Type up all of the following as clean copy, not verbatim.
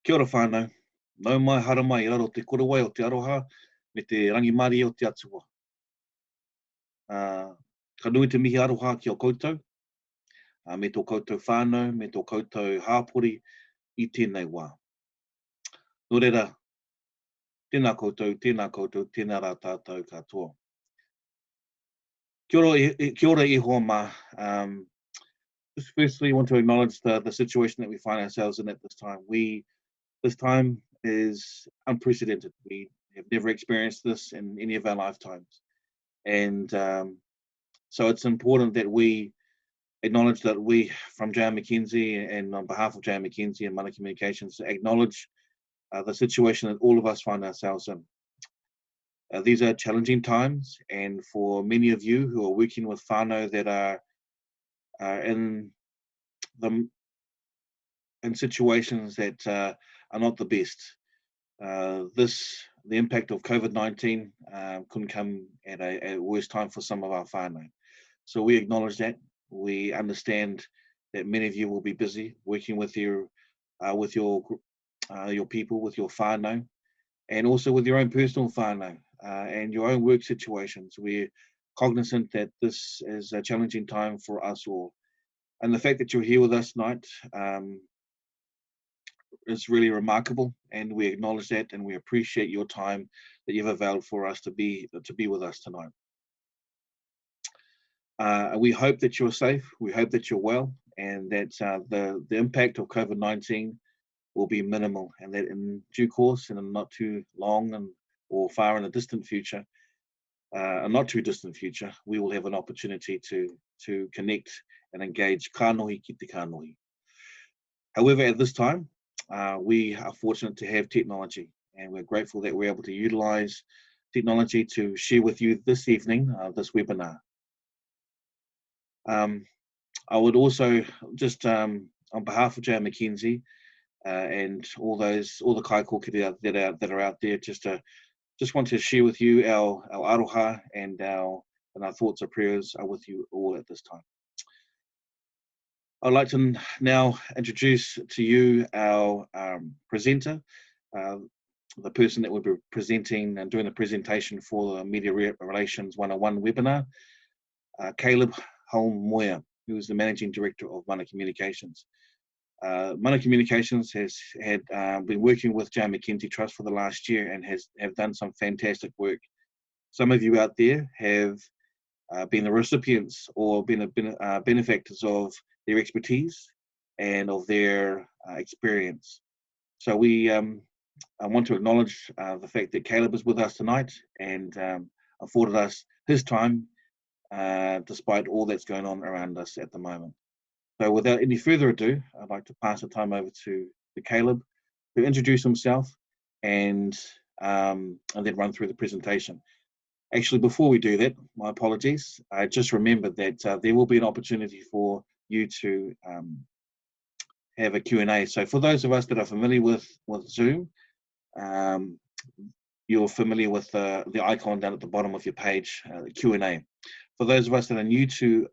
Kia ora whānau. Nau mai hara mai i raro te korowai o te aroha me te rangimari o te atua. Ka nui te mihi aroha ki o koutou, me tō koutou whānau, me tō koutou hāpori i tēnei wā. Nō reira, tēnā koutou, tēnā rā tātou katoa. Kia ora e hoa mā. Just firstly, I want to acknowledge the situation that we find ourselves in at this time. This time is unprecedented. We have never experienced this in any of our lifetimes. And so it's important that we acknowledge that we, from JM Mackenzie and on behalf of JM Mackenzie and Mana Communications, acknowledge the situation that all of us find ourselves in. These are challenging times, and for many of you who are working with whānau that are in situations that are not the best. The impact of COVID-19 couldn't come at a worse time for some of our whānau. So we acknowledge that. We understand that many of you will be busy working with your people, with your whānau, and also with your own personal whānau and your own work situations. We're cognizant that this is a challenging time for us all. And the fact that you're here with us tonight is really remarkable, and we acknowledge that, and we appreciate your time that you've availed for us to be with us tonight. We hope that you're safe, we hope that you're well, and that the impact of COVID-19 will be minimal, and that in due course, in a not too long or far in a distant future, a not too distant future, we will have an opportunity to connect and engage kānohi ki te kānohi. However, at this time, we are fortunate to have technology, and we're grateful that we're able to utilize technology to share with you this evening, this webinar. I would also just, on behalf of JM Mackenzie and all the kaikoki that are out there, just want to share with you our aroha and our thoughts and prayers are with you all at this time. I'd like to now introduce to you our presenter, the person that will be presenting and doing the presentation for the Media Relations 101 webinar, Caleb Holm-Moyer, who is the Managing Director of Mana Communications. Mana Communications has been working with JM Mackenzie Trust for the last year and have done some fantastic work. Some of you out there have been the recipients or been benefactors of their expertise and of their experience. So I want to acknowledge the fact that Caleb is with us tonight and afforded us his time despite all that's going on around us at the moment. So without any further ado, I'd like to pass the time over to Caleb to introduce himself and then run through the presentation. Actually, before we do that, my apologies. I just remembered that there will be an opportunity for you to have a Q&A. So for those of us that are familiar with Zoom, you're familiar with the icon down at the bottom of your page, the Q&A. For those of us that are new to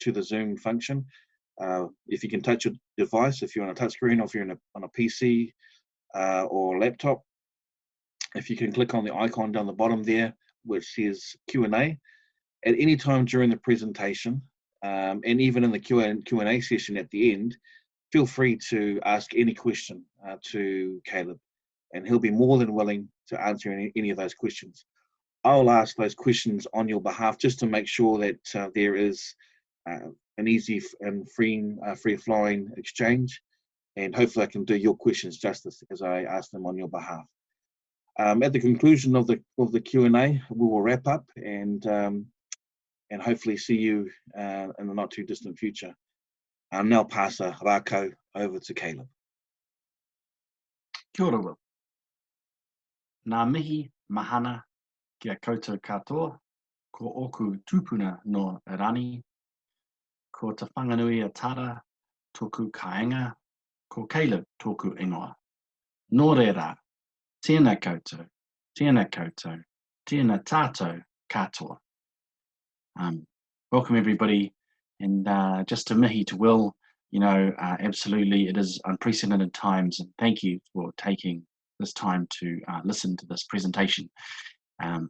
the Zoom function, if you can touch your device, if you're on a touchscreen or if you're on a PC or laptop, if you can click on the icon down the bottom there, which says Q&A, at any time during the presentation, and even in the Q&A session at the end, feel free to ask any question to Caleb, and he'll be more than willing to answer any of those questions. I'll ask those questions on your behalf just to make sure that there is an easy and free-flowing exchange, and hopefully I can do your questions justice as I ask them on your behalf. At the conclusion of the Q&A, we will wrap up and hopefully see you in the not too distant future. I'll now pass a rākau over to Caleb. Kia ora Will. Nā mihi mahana kia koutou katoa, ko oku tūpuna no Irani, ko te whanganui a tara tōku kāinga, ko Caleb tōku ingoa. Nō reira, tēnā koutou, tēnā koutou, tēnā tātou katoa. Welcome everybody, and just to mihi to Will, Absolutely, it is unprecedented times, and thank you for taking this time to listen to this presentation.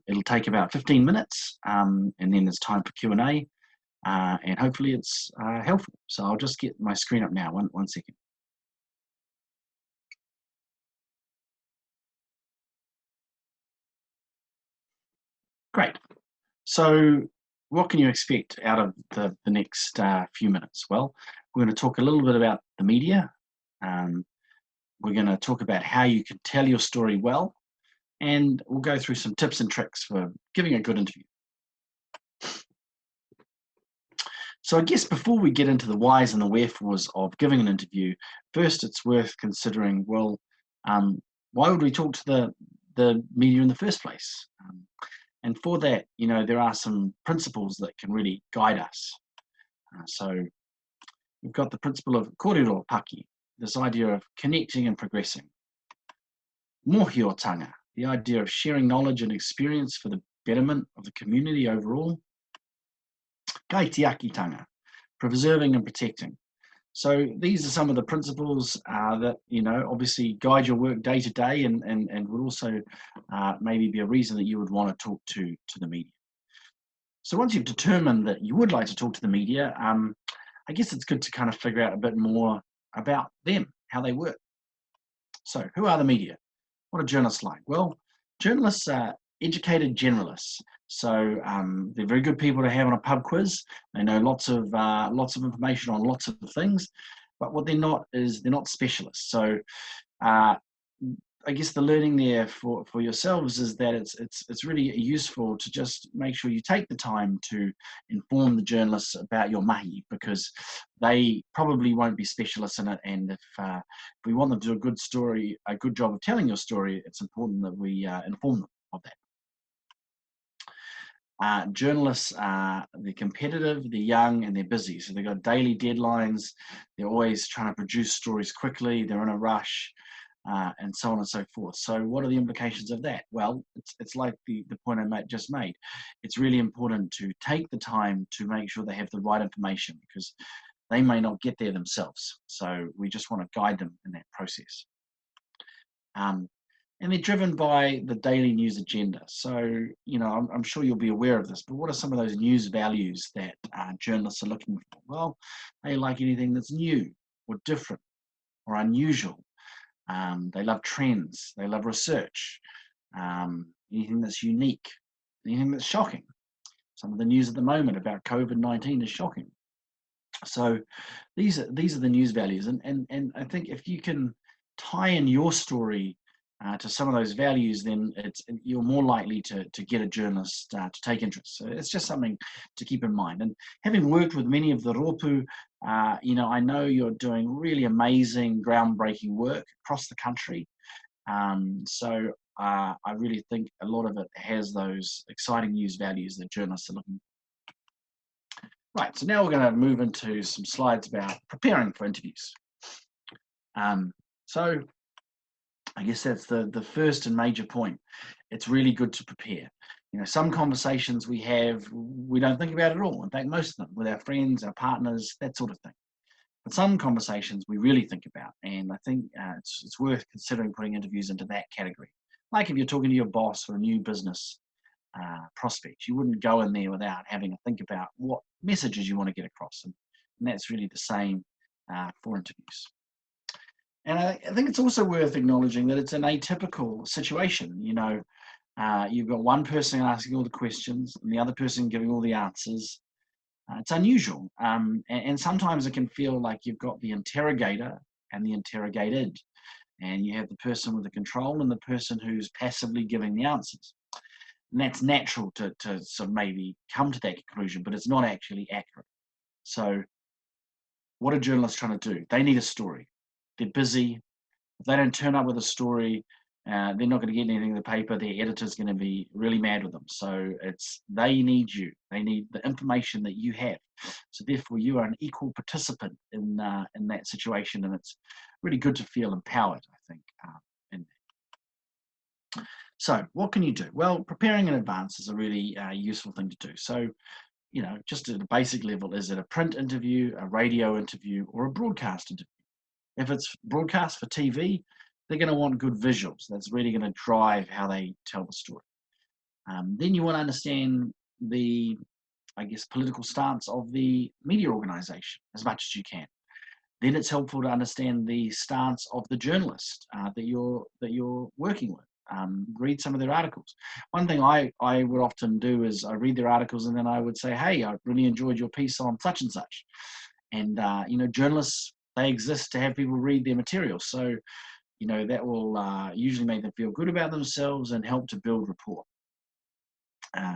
It'll take about 15 minutes, and then there's time for Q&A, and hopefully it's helpful. So I'll just get my screen up now, one second. Great. So what can you expect out of the next few minutes? Well, we're going to talk a little bit about the media. We're going to talk about how you can tell your story well, and we'll go through some tips and tricks for giving a good interview. So I guess before we get into the whys and the wherefores of giving an interview, first it's worth considering, well, why would we talk to the media in the first place? And for that, there are some principles that can really guide us. So we've got the principle of kōrero paki, this idea of connecting and progressing. Mōhiotanga, the idea of sharing knowledge and experience for the betterment of the community overall. Kaitiakitanga, preserving and protecting. So these are some of the principles that, obviously guide your work day to day, and would also maybe be a reason that you would want to talk to the media. So once you've determined that you would like to talk to the media, I guess it's good to kind of figure out a bit more about them, how they work. So who are the media? What are journalists like? Well, journalists are educated generalists. So they're very good people to have on a pub quiz. They know lots of information on lots of things, but what they're not is they're not specialists. So I guess the learning there for yourselves is that it's really useful to just make sure you take the time to inform the journalists about your mahi, because they probably won't be specialists in it. And if we want them to do a good job of telling your story, it's important that we inform them of that. Journalists they're competitive, they're young, and they're busy. So they've got daily deadlines. They're always trying to produce stories quickly. They're in a rush. And so on and so forth. So what are the implications of that? Well, it's like the point I just made. It's really important to take the time to make sure they have the right information, because they may not get there themselves. So we just want to guide them in that process. And they're driven by the daily news agenda. So, I'm sure you'll be aware of this, but what are some of those news values that journalists are looking for? Well, they like anything that's new or different or unusual. They love trends, they love research, anything that's unique, anything that's shocking. Some of the news at the moment about COVID-19 is shocking. So these are the news values, and I think if you can tie in your story to some of those values, then you're more likely to get a journalist to take interest. So it's just something to keep in mind. And having worked with many of the rōpū, I know you're doing really amazing, groundbreaking work across the country. So I really think a lot of it has those exciting news values that journalists are looking for. Right, so now we're going to move into some slides about preparing for interviews. So I guess that's the first and major point. It's really good to prepare. Some conversations we have, we don't think about at all. In fact, most of them with our friends, our partners, that sort of thing. But some conversations we really think about, and I think it's worth considering putting interviews into that category. Like if you're talking to your boss or a new business prospect, you wouldn't go in there without having a think about what messages you want to get across, and that's really the same for interviews. And I think it's also worth acknowledging that it's an atypical situation. You've got one person asking all the questions and the other person giving all the answers. It's unusual. And sometimes it can feel like you've got the interrogator and the interrogated, and you have the person with the control and the person who's passively giving the answers. And that's natural to sort of maybe come to that conclusion, but it's not actually accurate. So what are journalists trying to do? They need a story. They're busy. If they don't turn up with a story, they're not going to get anything in the paper. Their editor's going to be really mad with them. So they need you. They need the information that you have. So therefore, you are an equal participant in that situation, and it's really good to feel empowered, I think, in that. So what can you do? Well, preparing in advance is a really useful thing to do. So, just at a basic level, is it a print interview, a radio interview, or a broadcast interview? If it's broadcast for TV, they're going to want good visuals. That's really going to drive how they tell the story. Then you want to understand the, political stance of the media organization as much as you can. Then it's helpful to understand the stance of the journalist that you're working with. Read some of their articles. One thing I would often do is I read their articles and then I would say, hey, I really enjoyed your piece on such and such. And, journalists, they exist to have people read their material. So, that will usually make them feel good about themselves and help to build rapport.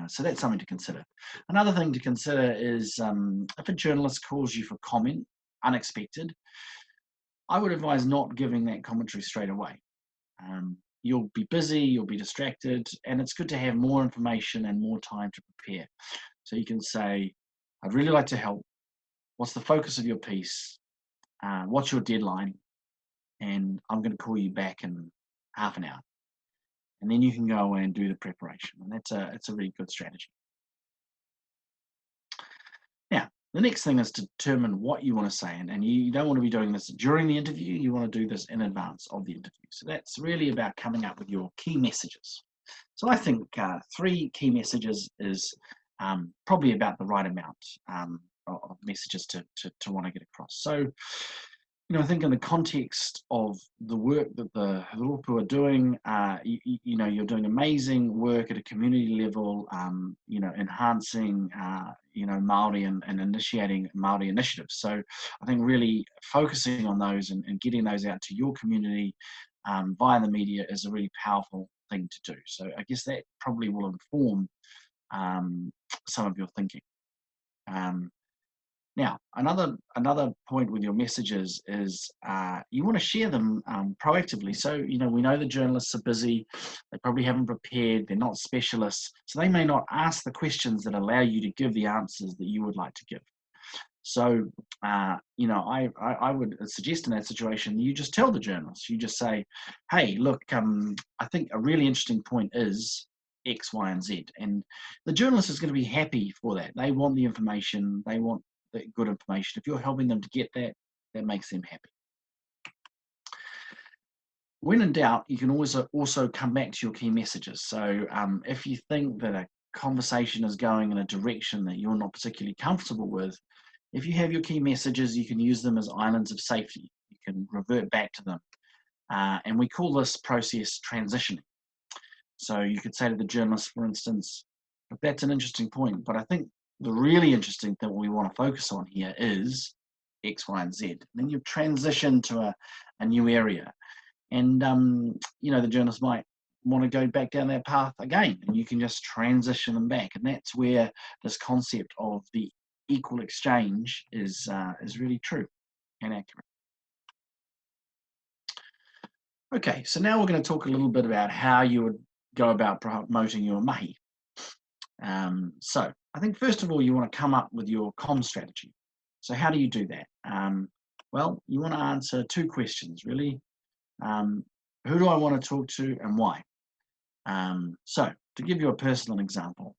So that's something to consider. Another thing to consider is if a journalist calls you for comment, unexpected, I would advise not giving that commentary straight away. You'll be busy, you'll be distracted, and it's good to have more information and more time to prepare. So you can say, I'd really like to help. What's the focus of your piece? What's your deadline? And I'm going to call you back in half an hour. And then you can go away and do the preparation. And it's a really good strategy. Now, the next thing is to determine what you want to say. And you don't want to be doing this during the interview. You want to do this in advance of the interview. So that's really about coming up with your key messages. So I think 3 key messages is probably about the right amount of messages to want to get across. So, I think in the context of the work that the Rōpū are doing, you're doing amazing work at a community level, enhancing, Māori and initiating Māori initiatives. So I think really focusing on those and getting those out to your community via the media is a really powerful thing to do. So I guess that probably will inform some of your thinking. Now, another point with your messages is you want to share them proactively. So, we know the journalists are busy, they probably haven't prepared, they're not specialists, so they may not ask the questions that allow you to give the answers that you would like to give. So, I would suggest in that situation, you just tell the journalist, you just say, hey, look, I think a really interesting point is X, Y, and Z. And the journalist is going to be happy for that. They want the information, they want the good information. If you're helping them to get that, that makes them happy. When in doubt, you can also come back to your key messages. So if you think that a conversation is going in a direction that you're not particularly comfortable with, if you have your key messages, you can use them as islands of safety. You can revert back to them. And we call this process transitioning. So you could say to the journalist, for instance, that's an interesting point, but I think the really interesting thing we want to focus on here is X, Y, and Z. And then you transition to a new area. And, the journalist might want to go back down that path again, and you can just transition them back. And that's where this concept of the equal exchange is really true and accurate. Okay, so now we're going to talk a little bit about how you would go about promoting your mahi. So I think first of all, you want to come up with your comm strategy. So how do you do that? Well, you want to answer 2 questions, really. Who do I want to talk to and why? So to give you a personal example,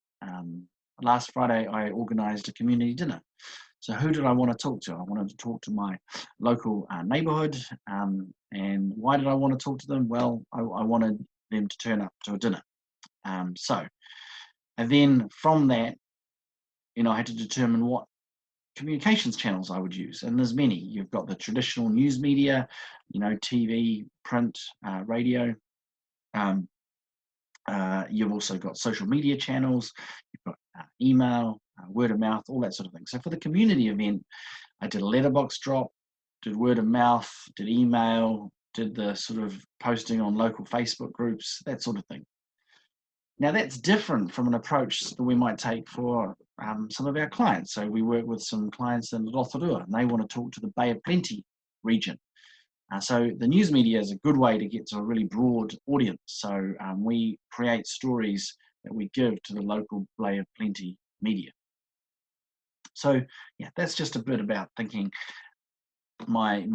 last Friday I organized a community dinner. So who did I want to talk to? I wanted to talk to my local neighborhood. And why did I want to talk to them? Well, I wanted them to turn up to a dinner. And then from that, I had to determine what communications channels I would use. And there's many. You've got the traditional news media, TV, print, radio. You've also got social media channels. You've got email, word of mouth, all that sort of thing. So for the community event, I did a letterbox drop, did word of mouth, did email, did the sort of posting on local Facebook groups, that sort of thing. Now that's different from an approach that we might take for some of our clients. So we work with some clients in Rotorua, and they want to talk to the Bay of Plenty region. So the news media is a good way to get to a really broad audience. So we create stories that we give to the local Bay of Plenty media. So yeah, that's just a bit about thinking my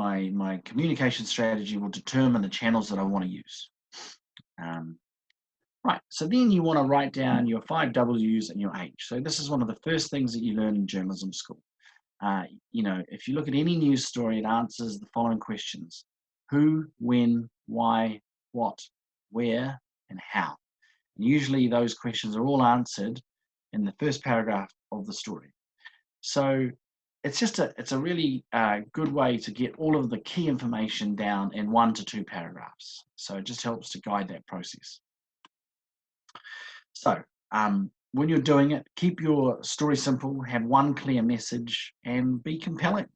communication strategy will determine the channels that I want to use. Right, so then you want to write down your 5 W's and your H. So this is one of the first things that you learn in journalism school. If you look at any news story, it answers the following questions: who, when, why, what, where, and how. And usually those questions are all answered in the first paragraph of the story. So it's a really good way to get all of the key information down in 1 to 2 paragraphs. So it just helps to guide that process. So when you're doing it, keep your story simple, have one clear message, and be compelling.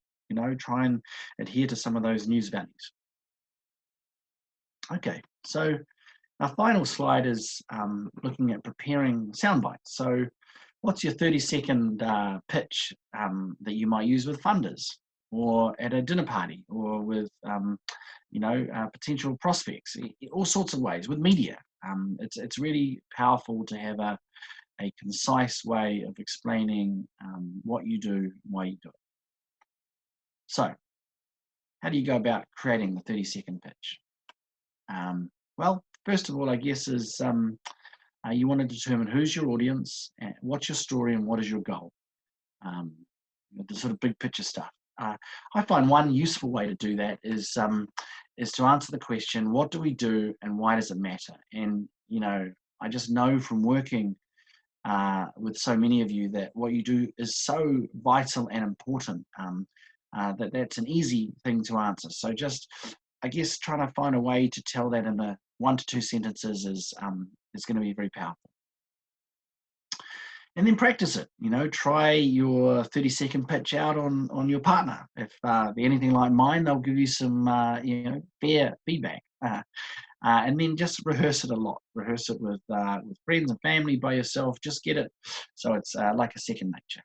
Try and adhere to some of those news values. Okay, so our final slide is looking at preparing sound bites. So what's your 30-second pitch that you might use with funders, or at a dinner party, or with potential prospects, all sorts of ways, with media. It's really powerful to have a concise way of explaining what you do and why you do it. So how do you go about creating the 30-second pitch? Well, first of all, I guess is you want to determine who's your audience, what's your story, and what is your goal. The sort of big picture stuff. I find one useful way to do that is to answer the question, what do we do and why does it matter? And, I just know from working with so many of you that what you do is so vital and important that that's an easy thing to answer. So just, I guess, trying to find a way to tell that in the 1 to 2 sentences is going to be very powerful. And then practice it. Try your 30-second pitch out on your partner. If they're anything like mine, they'll give you some fair feedback. And then just rehearse it a lot. Rehearse it with friends and family, by yourself. Just get it so it's like a second nature.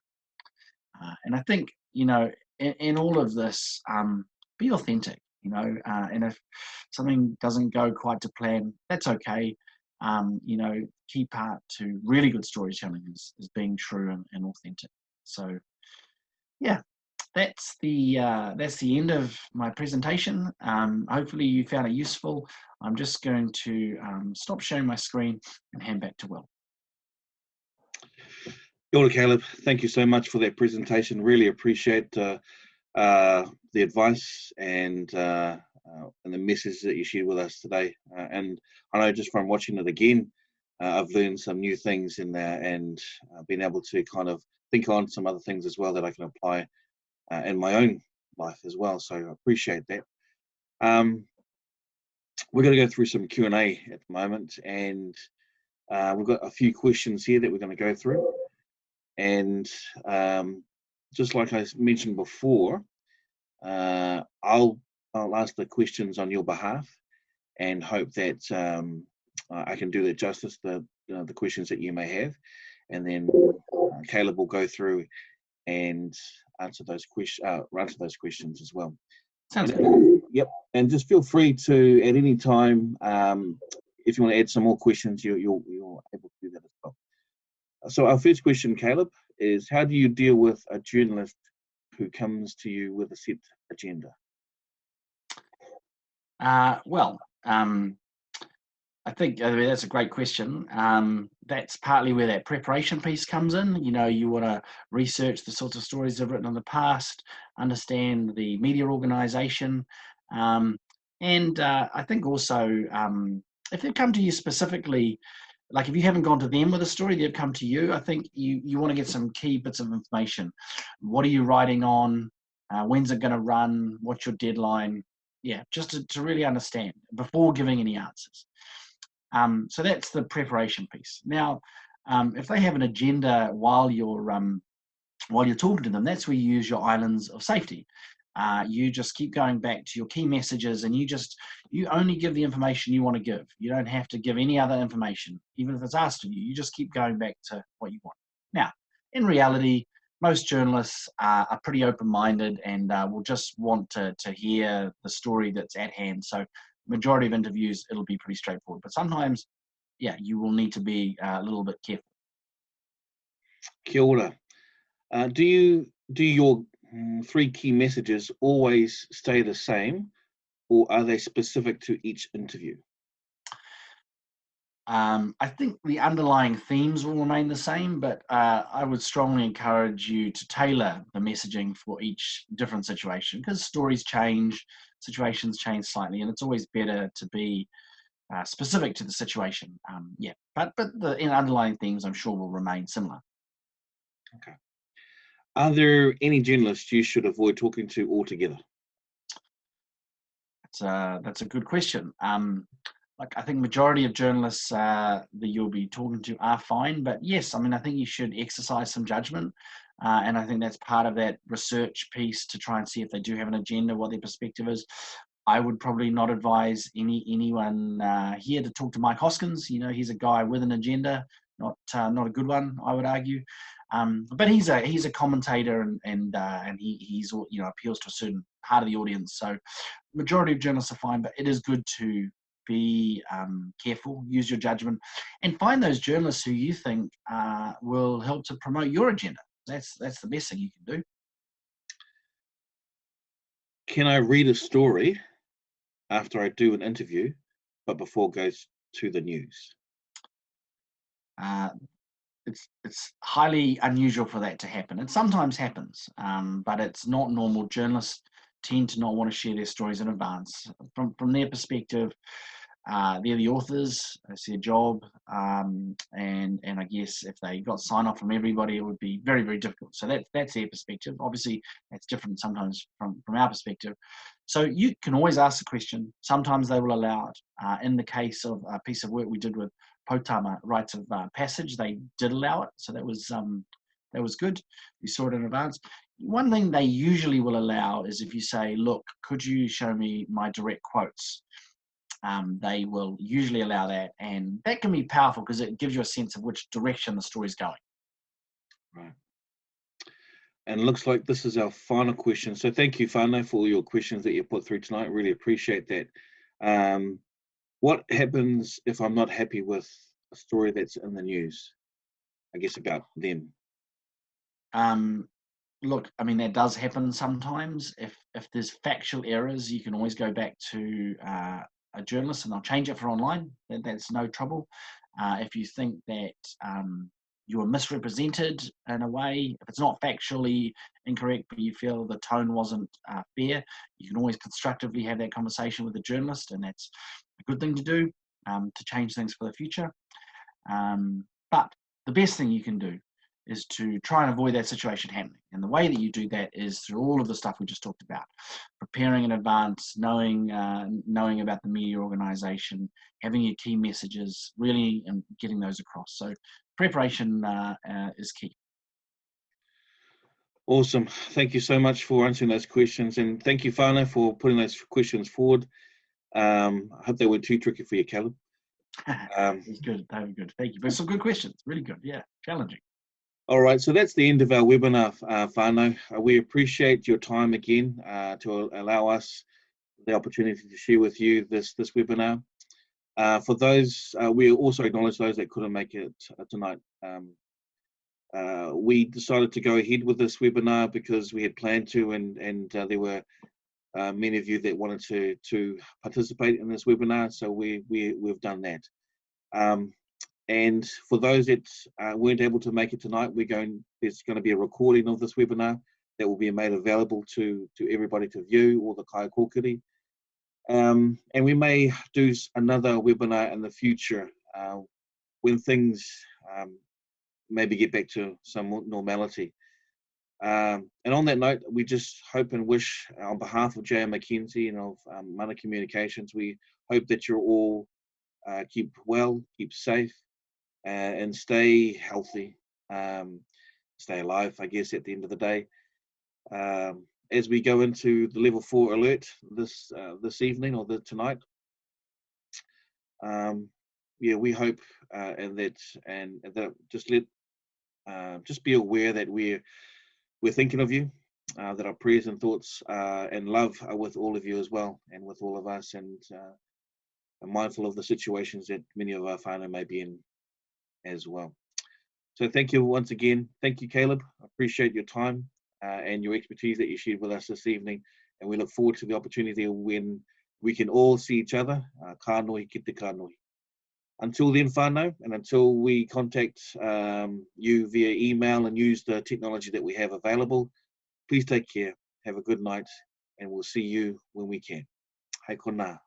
And I think in all of this, be authentic. And if something doesn't go quite to plan, that's okay. Key part to really good storytelling is being true and authentic. So, yeah, that's the end of my presentation. Hopefully you found it useful. I'm just going to stop sharing my screen and hand back to Will. Kia ora, Caleb. Thank you so much for that presentation. Really appreciate the advice and the message that you shared with us today. And I know just from watching it again, I've learned some new things in there and been able to kind of think on some other things as well that I can apply in my own life as well. So I appreciate that. We're going to go through some Q&A at the moment, and we've got a few questions here that we're going to go through. And just like I mentioned before, I'll ask the questions on your behalf and hope that I can do that justice, the questions that you may have. And then Caleb will go through and answer those questions as well. Sounds good. Yep, and just feel free to at any time, if you want to add some more questions, you're able to do that as well. So our first question, Caleb, is how do you deal with a journalist who comes to you with a set agenda? I think that's a great question. That's partly where that preparation piece comes in. You want to research the sorts of stories they've written in the past, understand the media organisation, and I think also if they come to you specifically, like if you haven't gone to them with a story, they've come to you. I think you want to get some key bits of information. What are you writing on? When's it going to run? What's your deadline? Yeah, just to really understand before giving any answers. So that's the preparation piece. Now, if they have an agenda while you're talking to them, that's where you use your islands of safety. You just keep going back to your key messages, and you only give the information you want to give. You don't have to give any other information, even if it's asked of you. You just keep going back to what you want. Now, in reality, most journalists are pretty open-minded and will just want to hear the story that's at hand. So majority of interviews, it'll be pretty straightforward. But sometimes, yeah, you will need to be a little bit careful. Kia ora. Do your 3 key messages always stay the same, or are they specific to each interview? I think the underlying themes will remain the same, but I would strongly encourage you to tailor the messaging for each different situation, because stories change, situations change slightly, and it's always better to be specific to the situation. Yeah, but the underlying themes, I'm sure, will remain similar. Okay. Are there any journalists you should avoid talking to altogether? That's a good question. Like, I think majority of journalists that you'll be talking to are fine, but yes, I mean, I think you should exercise some judgment, and I think that's part of that research piece to try and see if they do have an agenda, what their perspective is. I would probably not advise anyone here to talk to Mike Hoskins. You know, he's a guy with an agenda, not a good one, I would argue. But he's a commentator, and he's appeals to a certain part of the audience. So majority of journalists are fine, but it is good to be careful, use your judgment, and find those journalists who you think will help to promote your agenda. That's the best thing you can do. Can I read a story after I do an interview, but before it goes to the news? Uh, it's highly unusual for that to happen. It sometimes happens, but it's not normal. Journalists tend to not want to share their stories in advance. From their perspective, they're the authors. It's their job, and I guess if they got sign off from everybody, it would be very, very difficult. So that's their perspective. Obviously, that's different sometimes from our perspective. So you can always ask the question. Sometimes they will allow it. In the case of a piece of work we did with Potama Rites of Passage, they did allow it. So that was good. We saw it in advance. One thing they usually will allow is if you say, "Look, could you show me my direct quotes?" They will usually allow that, and that can be powerful because it gives you a sense of which direction the story's going. Right. And it looks like this is our final question. So thank you, Fano, for all your questions that you put through tonight. Really appreciate that. What happens if I'm not happy with a story that's in the news? I guess about them. Um, Look, I mean, that does happen sometimes. If there's factual errors, you can always go back to a journalist and they'll change it for online. That's no trouble. If you think that you were misrepresented in a way, if it's not factually incorrect, but you feel the tone wasn't fair, you can always constructively have that conversation with the journalist, and that's a good thing to do to change things for the future. But the best thing you can do is to try and avoid that situation happening. And the way that you do that is through all of the stuff we just talked about: preparing in advance, knowing about the media organisation, having your key messages, really and getting those across. So preparation is key. Awesome. Thank you so much for answering those questions. And thank you, Fano, for putting those questions forward. I hope they weren't too tricky for you, Caleb. It's good. They were good. Thank you. But some good questions. Really good. Yeah. Challenging. All right, so that's the end of our webinar, Fano. We appreciate your time again to allow us the opportunity to share with you this webinar. For those, we also acknowledge those that couldn't make it tonight. We decided to go ahead with this webinar because we had planned to, and there were many of you that wanted to participate in this webinar, so we've done that. And for those that weren't able to make it tonight, there's going to be a recording of this webinar that will be made available to everybody to view, all the kai kōkiri. And we may do another webinar in the future when things maybe get back to some normality. And on that note, we just hope and wish, on behalf of J.M. Mackenzie and of Mana Communications, we hope that you're all keep well, keep safe, and stay healthy, stay alive, I guess, at the end of the day. As we go into the level 4 alert this evening or tonight, yeah, we hope and that just be aware that we're thinking of you, that our prayers and thoughts and love are with all of you as well, and with all of us, and are mindful of the situations that many of our whānau may be in as well. So thank you once again. Thank you, Caleb. I appreciate your time and your expertise that you shared with us this evening. And we look forward to the opportunity when we can all see each other. Ka nui ki te ka nui. Until then, whānau, and until we contact you via email and use the technology that we have available, please take care, have a good night, and we'll see you when we can. Hei kona.